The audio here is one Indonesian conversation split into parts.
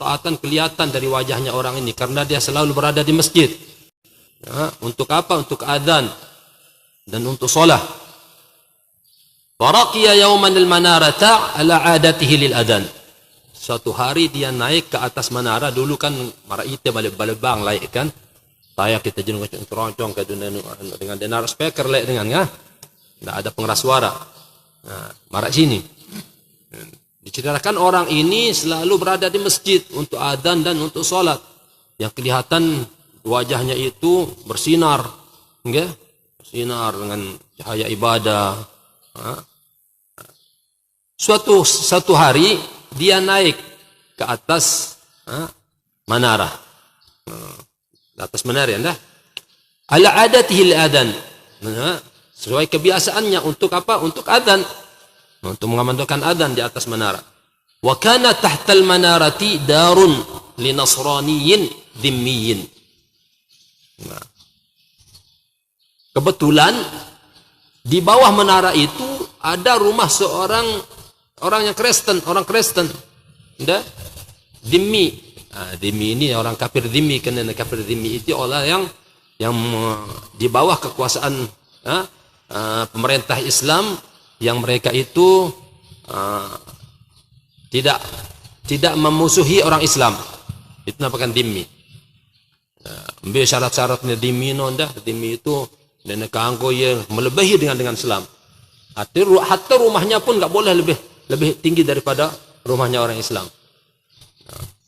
ketaatan kelihatan dari wajahnya orang ini karena dia selalu berada di masjid. Untuk apa? Untuk adzan dan untuk solat. Waraqiya yawman al-manarata ala adatihi lil adzan. Suatu hari dia naik ke atas menara. Dulu kan mara ite balik-balebang laik kan. Saya kita jenung keroncong ke dengan denar speaker laik dengan ya. Tidak ada pengeras suara. Mara sini. Diceritakan orang ini selalu berada di masjid untuk adzan dan untuk solat. Yang kelihatan wajahnya itu bersinar, okay? Bersinar dengan cahaya ibadah. Suatu hari dia naik ke atas menara. Di atas menara ya, ala adatihi al-adzan. Sesuai kebiasaannya untuk apa? Untuk adzan. Untuk mengamankan adzan di atas menara. Wa kana tahtal manarati darun li nasraniyin dhimmiyin. Nah. Kebetulan di bawah menara itu ada rumah seorang orang yang Kristen, orang Kristen. Nda? Dhimmi. Dhimmi ini orang kafir dhimmi, karena kafir dhimmi itu orang yang di bawah kekuasaan pemerintah Islam, yang mereka itu tidak memusuhi orang Islam. Itu namakan dhimmi. Ambil syarat-syaratnya dhimmi nonda. Dhimmi itu dan kanggo yang melebihi dengan Islam. Hatta rumahnya pun enggak boleh lebih tinggi daripada rumahnya orang Islam.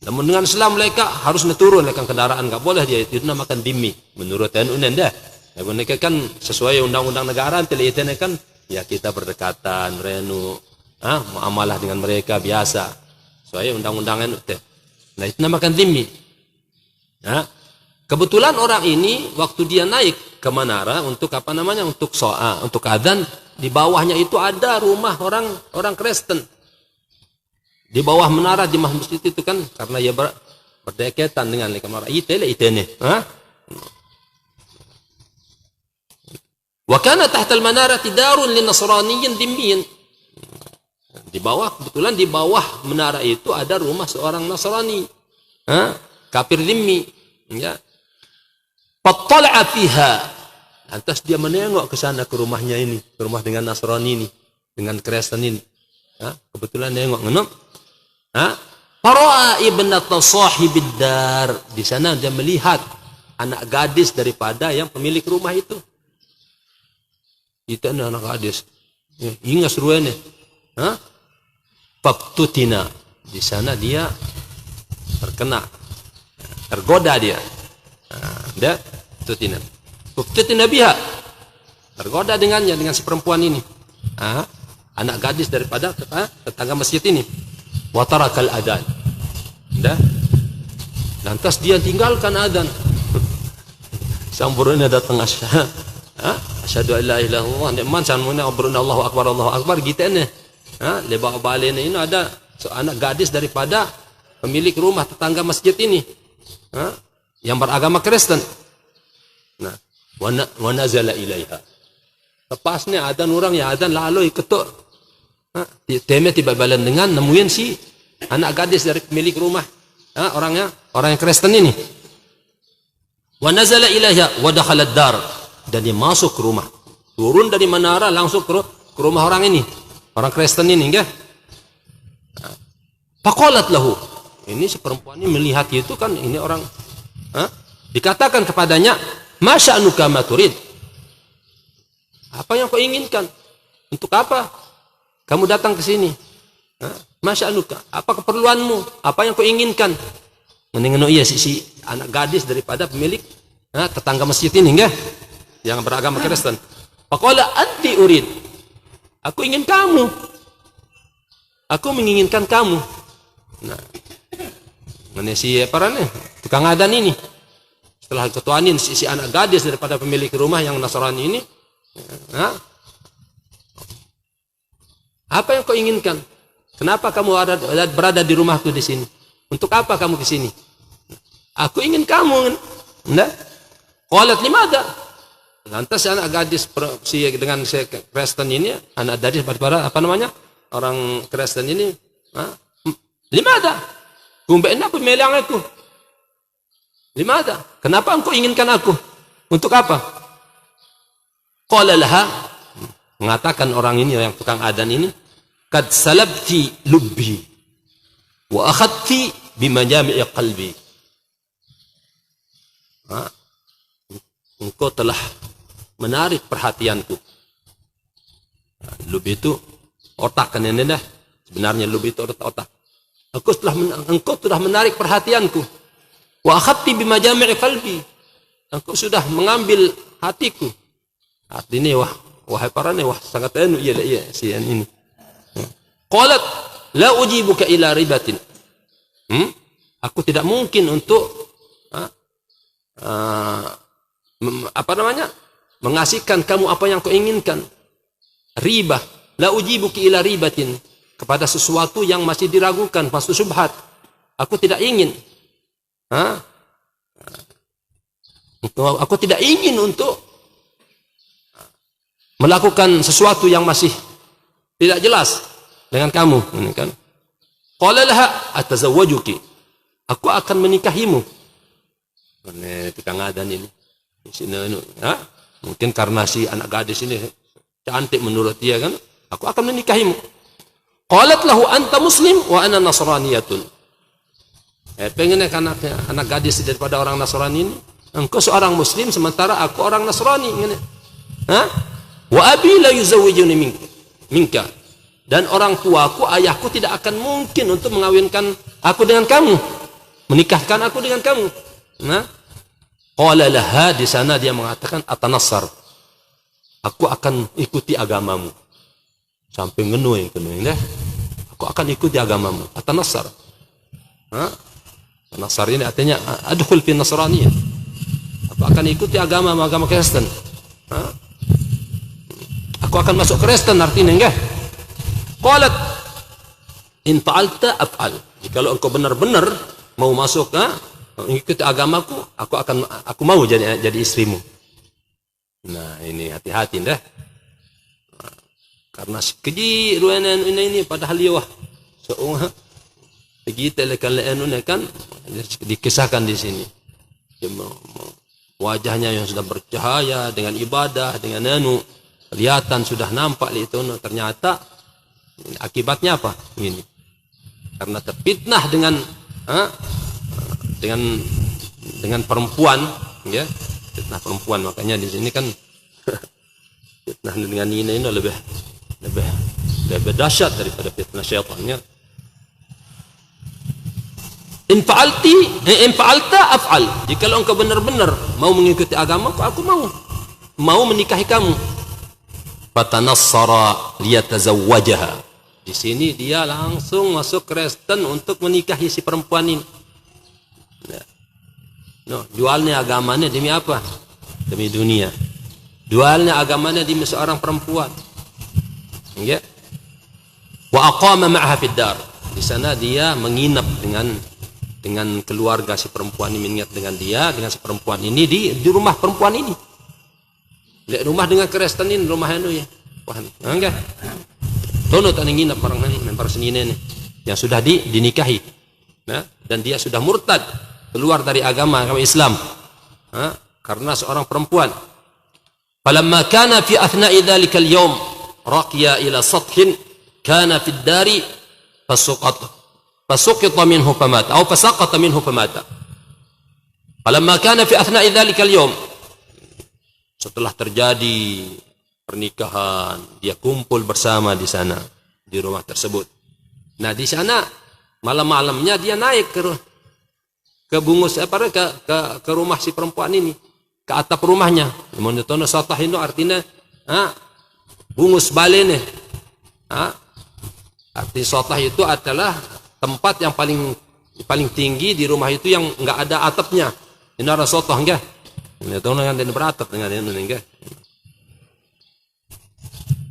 Namun dengan Islam mereka harus turun lekan kendaraan, enggak boleh dia itu namakan dhimmi menurut NU nanda. Mereka kan sesuai undang-undang negara teliten kan. Ya kita berdekatan, renu, muamalah dengan mereka biasa, sesuai undang-undangan. Nah itu namakan dhimmi. Kebetulan orang ini waktu dia naik ke menara untuk apa namanya, untuk adzan, di bawahnya itu ada rumah orang Kristen. Di bawah menara di masjid itu kan, karena ia berdekatan dengan menara itene. Wa kana tahta al-manarati darun lin-nasraniyyin dhimmiyin. Kebetulan di bawah menara itu ada rumah seorang Nasrani. Kafir dhimmi, ya. Fattala'a fiha. Lantas dia menengok ke sana, ke rumahnya ini, ke rumah dengan Nasrani ini, dengan Kristen ini. Kebetulan nengok ngenop. Fara'a ibnata sahibid dar. Di sana dia melihat anak gadis daripada yang pemilik rumah itu. Itu anak gadis. Ingat seruannya. Faktutina. Di sana dia tergoda dia. Dia tutina. Faktutina biha. Tergoda dengannya, dengan si perempuan ini. Anak gadis daripada tetangga masjid ini. Wa tarakal adzan. Lantas dia tinggalkan adzan. Samburnya datang asyhadu an la ilaha illallah, man sanmuna abruna Allahu akbar gitu ne. Lebak balen ini ada anak gadis daripada pemilik rumah tetangga masjid ini. Yang beragama Kristen. Nah, wa nazala ilaiha. Lepasnya adzan orang yang adzan lalu ketuk. Teme tiba balan dengan nemuin si anak gadis dari pemilik rumah. Orang yang Kristen ini. Wa nazala ilaiha wa dakhala ad-dar. Dan dia masuk ke rumah, turun dari menara langsung ke rumah orang ini, orang Kristen ini, enggak? Faqalat lahu. Ini si perempuan ini melihat itu kan, ini orang, dikatakan kepadanya, ma sya'nuka ma turid? Apa yang kau inginkan? Untuk apa kamu datang ke sini? Ma sya'nuka? Apa keperluanmu? Apa yang kau inginkan? Mendengar iya si anak gadis daripada pemilik tetangga masjid ini, enggak? Yang beragama Kristen. Faqala anti urid. Aku ingin kamu. Aku menginginkan kamu. Nah, mana si tukang adzan ini. Setelah ketuanin si anak gadis daripada pemilik rumah yang Nasrani ini. Apa yang kau inginkan? Kenapa kamu berada di rumahku di sini? Untuk apa kamu ke sini? Aku ingin kamu. Nah, qalat limada? Lantas anak gadis dengan Kristen ini, anak gadis pada apa namanya, orang Kristen ini, lima ada. Kumbain apa melang aku? Limada? Kenapa engkau inginkan aku? Untuk apa? Qala laha, mengatakan orang ini yang tukang adan ini, kad salabti lubbi wa akhadti bimajami'i qalbi. Engkau telah menarik perhatianku. Lub itu otak kan ini dah. Sebenarnya lub itu otak. Engkau telah menarik perhatianku. Wa akhadti bimajami'i qalbi. Engkau sudah mengambil hatiku. Artinya wahai parane sangat iya si ini. Qalat la ujibuka ila ribatin. Aku tidak mungkin untuk mengasihkan kamu apa yang kau inginkan. Riba, la ujibuki ila ribatin, kepada sesuatu yang masih diragukan, pasti subhat. Aku tidak ingin. Aku tidak ingin untuk melakukan sesuatu yang masih tidak jelas dengan kamu. Ini kan. Qala laha atazawwajuki. Aku akan menikahimu. Ini tukang adan ini. Di sini, mungkin karena si anak gadis ini cantik menurut dia kan. Aku akan menikahimu. Qalat lahu anta muslim wa ana nasraniyatun. Pengennya anak gadis daripada orang Nasrani ini. Engkau seorang muslim sementara aku orang Nasrani. Wa abi la yuzawwijuni minka. Dan orang tuaku, ayahku tidak akan mungkin untuk mengawinkan aku dengan kamu. Menikahkan aku dengan kamu. Qala laha, di sana dia mengatakan atanassar. Aku akan ikuti agamamu. Sampai ngenuing dah. Aku akan ikuti agamamu. Atanassar. Nasar ini artinya adkhul fi nasraniyah. Aku akan ikuti agama Kristen. Aku akan masuk Kristen artinya enggak? Qalat in fa'alta af'al. Kalau engkau benar-benar mau masuk mengikuti agamaku, aku mau jadi istrimu. Nah, ini hati-hati dah. Karena sekeji ruanan ini padahal dia seorang begitu kan dikisahkan di sini. Wajahnya yang sudah bercahaya dengan ibadah, dengan kelihatan sudah nampak itu, ternyata akibatnya apa? Ini karena terfitnah dengan perempuan, ya, fitnah perempuan. Makanya di sini kan fitnah dengan ini lebih dahsyat daripada fitnah syaitannya. In fa'alta af'al. Jika engkau benar-benar mau mengikuti agamaku, aku mau menikahi kamu. Fatanassara liyatazawwajaha. Di sini dia langsung masuk Kristen untuk menikahi si perempuan ini. Jualnya agamanya demi apa? Demi dunia. Jualnya agamanya demi seorang perempuan. Ya. Wa aqama ma'aha fid dar. Di sana dia menginap dengan keluarga si perempuan ini, mengingat dengan si perempuan ini di rumah perempuan ini. Di rumah dengan Kristen ini, rumah ya. Wah, enggak. Tono tak nginap orang member senine ini yang sudah dinikahi. Dan dia sudah murtad, keluar dari agama Islam. Karena seorang perempuan. Falamma kana fi athna'i dhalika al-yawm raqiya ila sathin kana fi ad-dari فسقط منه فمات أو فسقط منه فمات. فلما كان في أثناء ذلك اليوم, setelah terjadi pernikahan, dia kumpul bersama di sana, di rumah tersebut. Nah, di sana malam-malamnya dia naik ke bungus ke rumah si perempuan ini, ke atap rumahnya. Menurut satah itu artinya bungus balene. Arti satah itu adalah tempat yang paling tinggi di rumah itu yang enggak ada atapnya. Ini ada satah enggak? Ini tahu dengan dia beratap dengan ini enggak?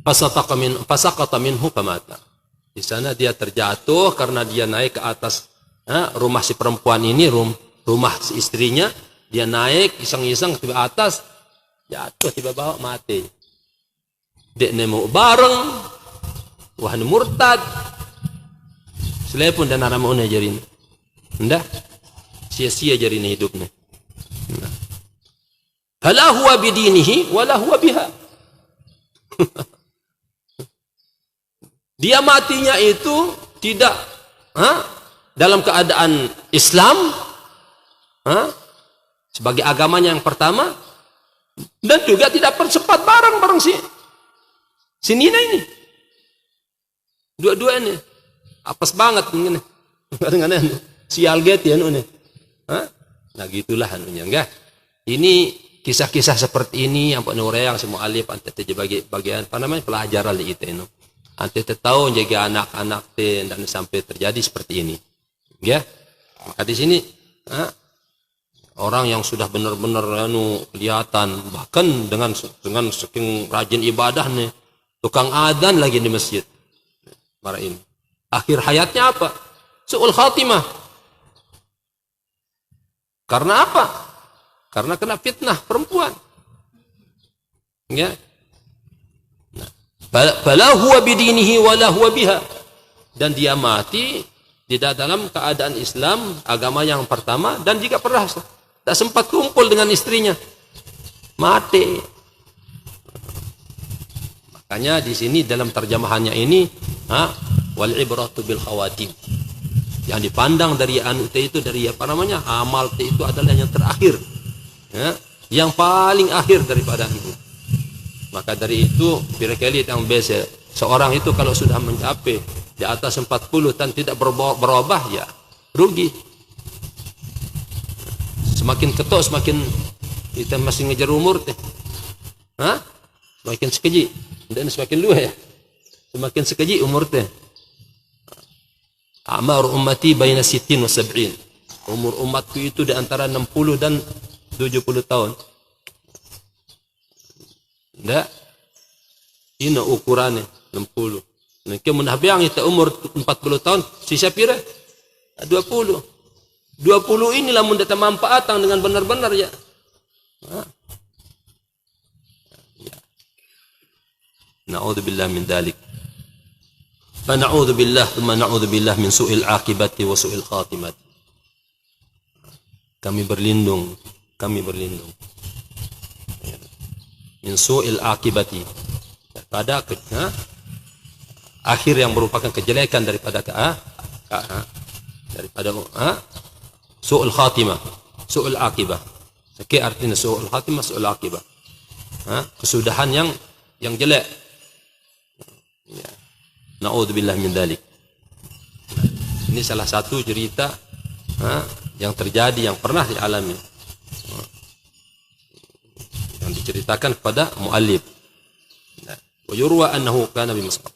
Fasaqata minhu famata. Di sana dia terjatuh karena dia naik ke atas rumah si perempuan ini, rumah si istrinya. Dia naik iseng-iseng tiba atas, jatuh tiba bawah mati. Dek nemu bareng, wah murtad. Selepun dan arama una jarin. Ndak sia-sia jari ini hidupnya. Fala huwa bidinihi wala huwa biha. Dia matinya itu tidak dalam keadaan Islam sebagai agamanya yang pertama, dan juga tidak percepat barang si Nina ini. Dua-duanya apes banget ini. Dengan sial get ya anu. Nah gitulah anunya enggak. Ini kisah-kisah seperti ini yang Pak Nurayang semua alif ante bagi bagian apa namanya pelajaran di itu. Ante tahu jaga anak-anak dan sampai terjadi seperti ini. Ya. Maka di sini orang yang sudah benar-benar kelihatan bahkan dengan saking rajin ibadah nih, tukang adzan lagi di masjid. Para ini. Akhir hayatnya apa? Su'ul khatimah. Karena apa? Karena kena fitnah perempuan. Ya. Bala huwa bidinihi wala huwa biha. Dan dia mati tidak dalam keadaan Islam, agama yang pertama, dan jika pernah tak sempat kumpul dengan istrinya, mati. Makanya di sini dalam terjemahannya ini, wal ibratu bil khawatim. Yang dipandang dari itu dari apa namanya amal itu adalah yang terakhir, yang paling akhir daripada itu. Maka dari itu barangkali yang biasa seorang itu kalau sudah mencapai di atas 40 dan tidak berubah ya rugi. Semakin ketok semakin kita masih ngejar umur teh. Semakin sekeji dan semakin luas ya. Semakin sekeji umur teh. Amar ummati baina 60 wa 70. Umur umatku itu di antara 60 dan 70 tahun. Ndak. Ini ukurannya 60. Nah, kemudian yang itu umur 40 tahun, sisa pira? 20. 20 inilah mun datang manfaatan dengan benar-benar ya. Na'udzubillah min dzalik. Fa na'udzubillah thumma na'udzubillah min su'il aqibati wa su'il khatimati. Kami berlindung min su'il aqibati, pada akhir yang merupakan kejelekan daripada su'ul khatimah, su'ul aqibah. Oke, artinya su'ul khatimah, su'ul aqibah. Kesudahan yang jelek. Ya. Na'udzubillah min dzalik. Ini salah satu cerita yang terjadi, yang pernah dialami, yang diceritakan kepada muallif. Wa yurwa annahu kana bi Masqat.